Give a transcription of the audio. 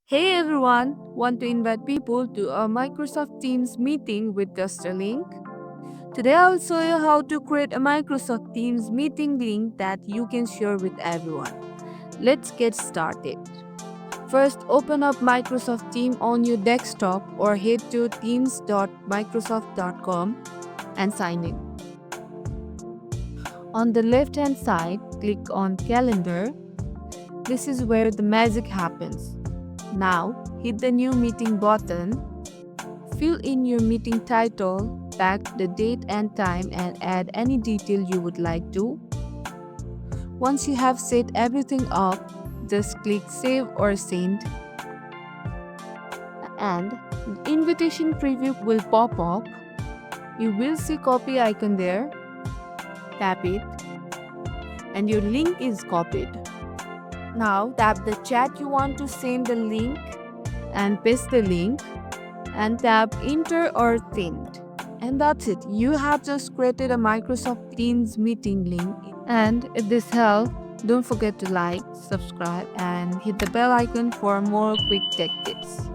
Hey everyone, want to invite people to a Microsoft Teams meeting with just a link? Today I will show you how to create a Microsoft Teams meeting link that you can share with everyone. Let's get started. First, open up Microsoft Teams on your desktop or head to teams.microsoft.com and sign in. On the left hand side, click on Calendar. This is where the magic happens. Now, hit the New Meeting button. Fill in your meeting title, tag the date and time, and add any detail you would like to. Once you have set everything up, just click Save or Send, and the invitation preview will pop up. You will see copy icon there. Tap it, and your link is copied. Now tap the chat you want to send the link and paste the link and tap enter or send. And that's it. You have just created a Microsoft Teams meeting link. And if this helped, don't forget to like, subscribe and hit the bell icon for more quick tech tips.